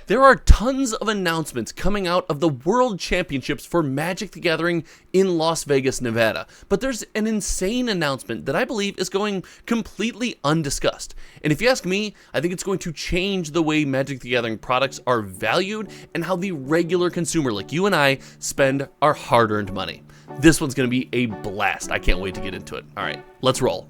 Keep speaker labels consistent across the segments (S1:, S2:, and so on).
S1: There are tons of announcements coming out of the World Championships for Magic the Gathering in Las Vegas, Nevada. But there's an insane announcement that I believe is going completely undiscussed. And if you ask me, I think it's going to change the way Magic the Gathering products are valued and how the regular consumer like you and I spend our hard-earned money. This one's going to be a blast. I can't wait to get into it. All right, let's roll.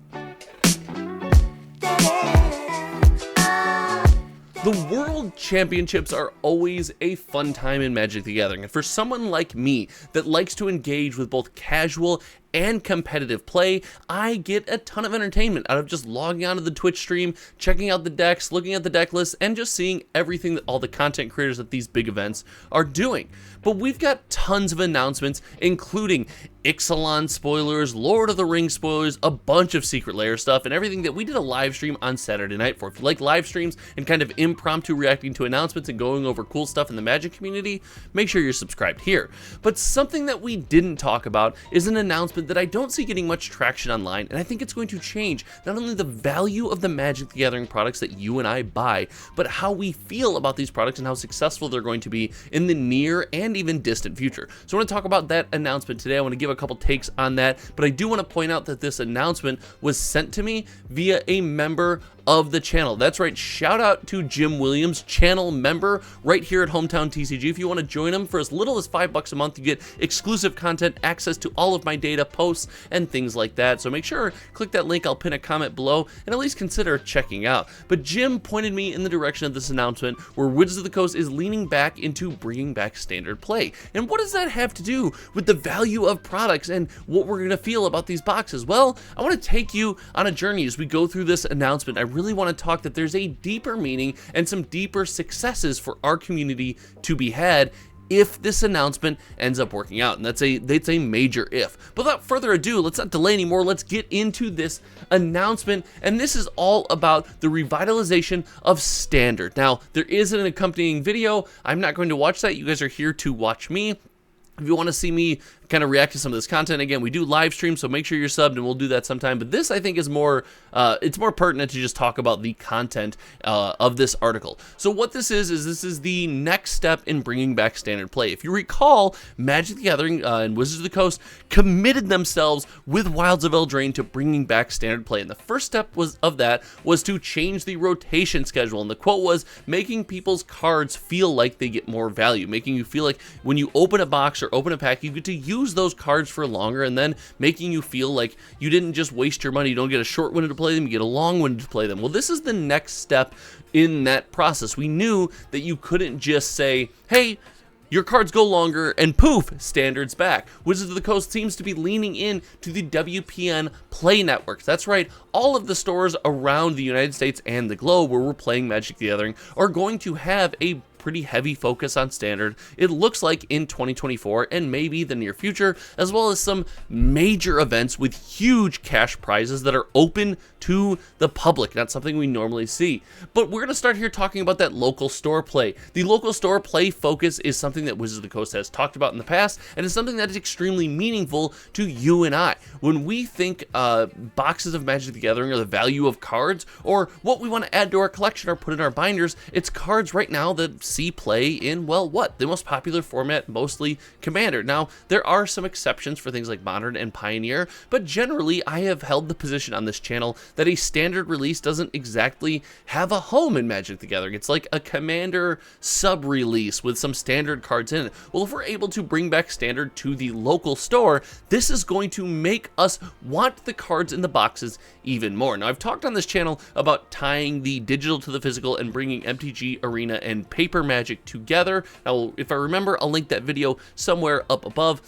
S1: The World Championships are always a fun time in Magic the Gathering, and for someone like me that likes to engage with both casual and competitive play, I get a ton of entertainment out of just logging onto the Twitch stream, checking out the decks, looking at the deck list, and just seeing everything that all the content creators at these big events are doing. But we've got tons of announcements, including Ixalan spoilers, Lord of the Rings spoilers, a bunch of Secret Lair stuff, and everything that we did a live stream on Saturday night for. If you like live streams and kind of impromptu reacting to announcements and going over cool stuff in the Magic community, make sure you're subscribed here. But something that we didn't talk about is an announcement that I don't see getting much traction online, and I think it's going to change not only the value of the Magic the Gathering products that you and I buy, but how we feel about these products and how successful they're going to be in the near and even distant future. So I want to talk about that announcement today. I want to give a couple takes on that, but I do want to point out that this announcement was sent to me via a member of the channel. That's right, shout out to Jim Williams, channel member right here at Hometown TCG. If you want to join him for as little as $5 a month, you get exclusive content, access to all of my data, posts, and things like that. So make sure, click that link, I'll pin a comment below, and at least consider checking out. But Jim pointed me in the direction of this announcement where Wizards of the Coast is leaning back into bringing back standard play. And what does that have to do with the value of products and what we're going to feel about these boxes? Well, I want to take you on a journey as we go through this announcement. I really want to talk that there's a deeper meaning and some deeper successes for our community to be had if this announcement ends up working out, and that's a major if. But without further ado, let's not delay anymore. Let's get into this announcement, and this is all about the revitalization of Standard. Now, there is an accompanying video. I'm not going to watch that. You guys are here to watch me. If you want to see me kind of react to some of this content, again, we do live stream, so make sure you're subbed, and we'll do that sometime. But this, I think, is more, it's more pertinent to just talk about the content of this article. So what this is the next step in bringing back standard play. If you recall, Magic the Gathering and Wizards of the Coast committed themselves with Wilds of Eldraine to bringing back standard play, and the first step of that was to change the rotation schedule, and the quote was, making people's cards feel like they get more value, making you feel like when you open a box or open a pack, you get to use those cards for longer, and then making you feel like you didn't just waste your money. You don't get a short window to play them, you get a long window to play them. Well, this is the next step in that process. We knew that you couldn't just say, hey, your cards go longer, and poof, Standard's back. Wizards of the Coast seems to be leaning in to the WPN Play Network. That's right, all of the stores around the United States and the globe where we're playing Magic the Gathering are going to have a pretty heavy focus on Standard, it looks like, in 2024 and maybe the near future, as well as some major events with huge cash prizes that are open to the public, not something we normally see. But we're going to start here talking about that local store play. The local store play focus is something that Wizards of the Coast has talked about in the past, and is something that is extremely meaningful to you and I. When we think boxes of Magic the Gathering or the value of cards, or what we want to add to our collection or put in our binders, it's cards right now that see play in, well, what? The most popular format, mostly Commander. Now, there are some exceptions for things like Modern and Pioneer, but generally I have held the position on this channel that a Standard release doesn't exactly have a home in Magic the Gathering. It's like a Commander sub-release with some Standard cards in it. Well, if we're able to bring back Standard to the local store, this is going to make us want the cards in the boxes even more. Now, I've talked on this channel about tying the digital to the physical and bringing MTG, Arena, and Paper Magic together. Now, if I remember, I'll link that video somewhere up above.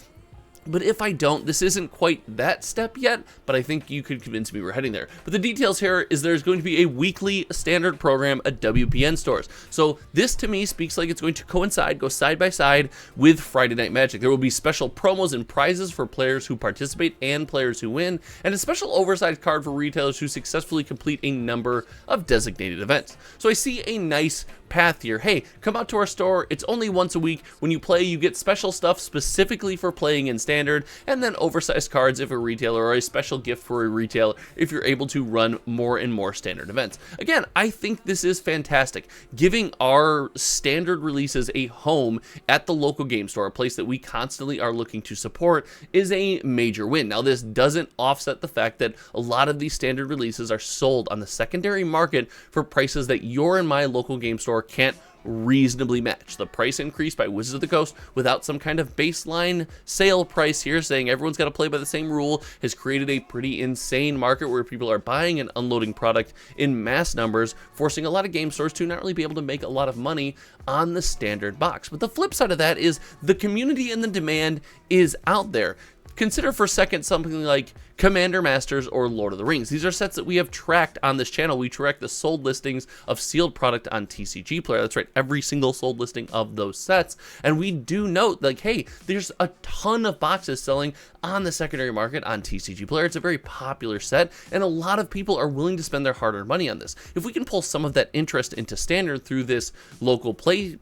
S1: But if I don't, this isn't quite that step yet, but I think you could convince me we're heading there. But the details here is there's going to be a weekly Standard program at WPN stores. So this to me speaks like it's going to coincide, go side by side with Friday Night Magic. There will be special promos and prizes for players who participate and players who win, and a special oversized card for retailers who successfully complete a number of designated events. So I see a nice path here. Hey, come out to our store. It's only once a week. When you play, you get special stuff specifically for playing in Standard, and then oversized cards if a retailer, or a special gift for a retailer if you're able to run more and more Standard events. Again, I think this is fantastic. Giving our Standard releases a home at the local game store, a place that we constantly are looking to support, is a major win. Now, this doesn't offset the fact that a lot of these Standard releases are sold on the secondary market for prices that your and my local game store can't reasonably match. The price increase by Wizards of the Coast without some kind of baseline sale price here saying everyone's got to play by the same rule has created a pretty insane market where people are buying and unloading product in mass numbers, forcing a lot of game stores to not really be able to make a lot of money on the Standard box. But the flip side of that is the community and the demand is out there. Consider for a second something like Commander Masters or Lord of the Rings. These are sets that we have tracked on this channel. We track the sold listings of sealed product on TCG Player. That's right, every single sold listing of those sets. And we do note, like, hey, there's a ton of boxes selling on the secondary market on TCG Player. It's a very popular set, and a lot of people are willing to spend their hard-earned money on this. If we can pull some of that interest into Standard through this local play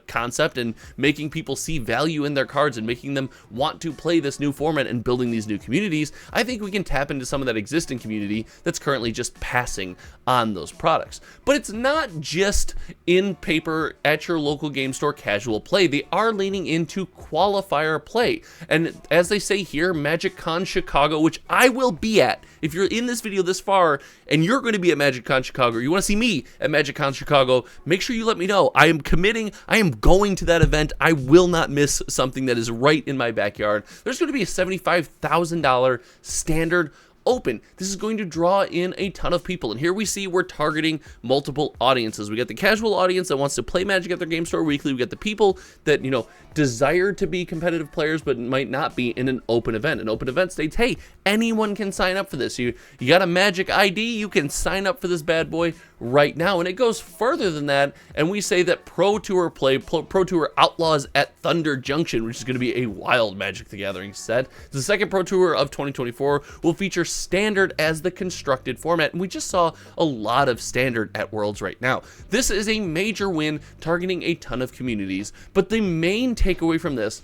S1: concept and making people see value in their cards and making them want to play this new format and building these new communities, I think we can tap into some of that existing community that's currently just passing on those products. But it's not just in paper at your local game store casual play. They are leaning into qualifier play. And as they say here, MagicCon Chicago, which I will be at. If you're in this video this far and you're going to be at MagicCon Chicago, or you want to see me at MagicCon Chicago, make sure you let me know. I am committing. I am going to that event. I will not miss something that is right in my backyard. There's going to be a $75,000 Standard Open. This is going to draw in a ton of people, and here we see we're targeting multiple audiences. We got the casual audience that wants to play Magic at their game store weekly. We got the people that, you know, desire to be competitive players but might not be in an open event. An open event states, hey, anyone can sign up for this. You got a Magic ID, you can sign up for this bad boy right now. And it goes further than that, and we say that Pro Tour play, Pro Tour Outlaws at Thunder Junction, which is going to be a wild Magic the Gathering set. The second Pro Tour of 2024 will feature Standard as the constructed format, and we just saw a lot of Standard at Worlds right now. This is a major win targeting a ton of communities, but the main takeaway from this,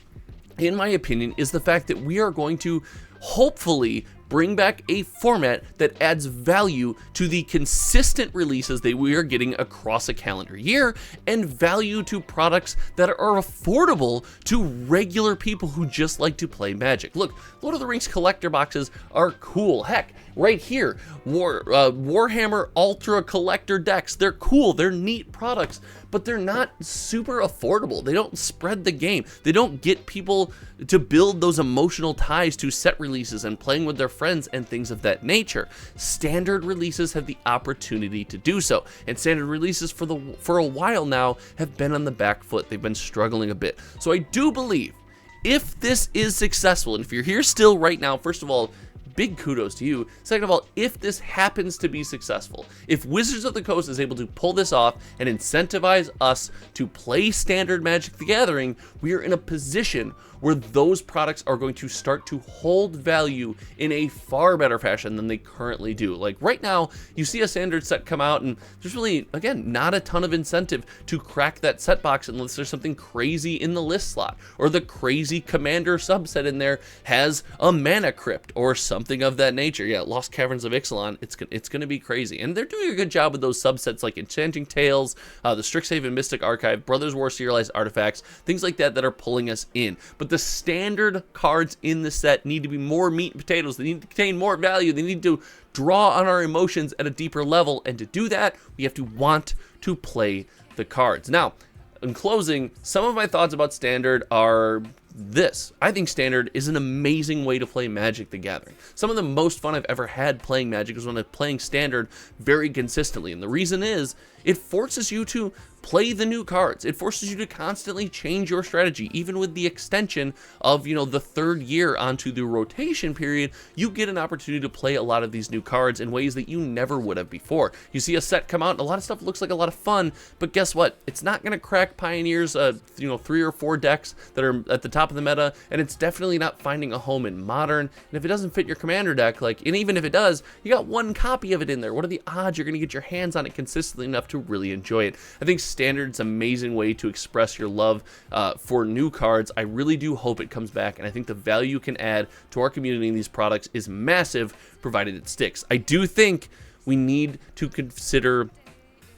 S1: in my opinion, is the fact that we are going to hopefully bring back a format that adds value to the consistent releases that we are getting across a calendar year, and value to products that are affordable to regular people who just like to play Magic. Look, Lord of the Rings collector boxes are cool. Heck, right here, Warhammer Ultra collector decks, they're cool, they're neat products, but they're not super affordable. They don't spread the game. They don't get people to build those emotional ties to set releases and playing with their friends and things of that nature. Standard releases have the opportunity to do so, and Standard releases for a while now have been on the back foot. They've been struggling a bit. So I do believe if this is successful, and if you're here still right now, first of all, big kudos to you. Second of all, if this happens to be successful, if Wizards of the Coast is able to pull this off and incentivize us to play Standard Magic the Gathering, we are in a position where those products are going to start to hold value in a far better fashion than they currently do. Like right now, you see a Standard set come out and there's really, again, not a ton of incentive to crack that set box unless there's something crazy in the list slot, or the crazy Commander subset in there has a Mana Crypt or something of that nature. Yeah, Lost Caverns of Ixalan, it's going to be crazy. And they're doing a good job with those subsets like Enchanting Tales, the Strixhaven Mystic Archive, Brothers War Serialized Artifacts, things like that that are pulling us in. But the Standard cards in the set need to be more meat and potatoes. They need to contain more value. They need to draw on our emotions at a deeper level. And to do that, we have to want to play the cards. Now, in closing, some of my thoughts about Standard are this. I think Standard is an amazing way to play Magic the Gathering. Some of the most fun I've ever had playing Magic is when I'm playing Standard very consistently. And the reason is, it forces you to play the new cards. It forces you to constantly change your strategy. Even with the extension of, the third year onto the rotation period, you get an opportunity to play a lot of these new cards in ways that you never would have before. You see a set come out and a lot of stuff looks like a lot of fun, but guess what? It's not going to crack Pioneer's 3 or 4 decks that are at the top of the meta, and it's definitely not finding a home in Modern. And if it doesn't fit your Commander deck, and even if it does, you got one copy of it in there. What are the odds you're going to get your hands on it consistently enough to to really enjoy it. I think Standard's an amazing way to express your love for new cards. I really do hope it comes back, and I think the value you can add to our community in these products is massive, provided it sticks. I do think we need to consider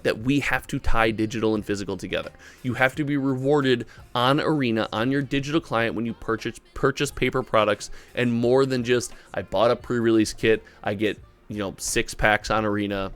S1: that we have to tie digital and physical together. You have to be rewarded on Arena, on your digital client, when you purchase paper products, and more than just, I bought a pre-release kit, I get, 6 packs on Arena,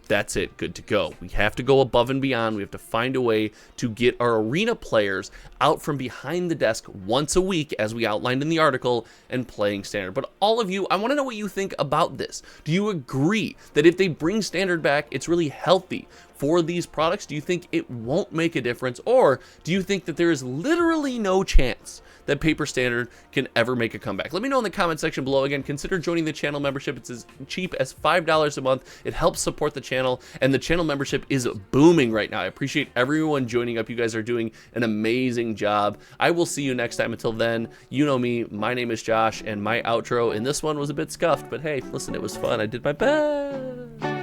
S1: that's it, good to go. We have to go above and beyond. We have to find a way to get our Arena players out from behind the desk once a week, as we outlined in the article, and playing Standard. But all of you, I want to know what you think about this. Do you agree that if they bring Standard back, it's really healthy for these products? Do you think it won't make a difference? Or do you think that there is literally no chance that Paper Standard can ever make a comeback? Let me know in the comment section below. Again, consider joining the channel membership. It's as cheap as $5 a month. It helps support the channel, and the channel membership is booming right now. I appreciate everyone joining up. You guys are doing an amazing job. I will see you next time. Until then, you know me. My name is Josh, and my outro in this one was a bit scuffed, but hey, listen, it was fun. I did my best.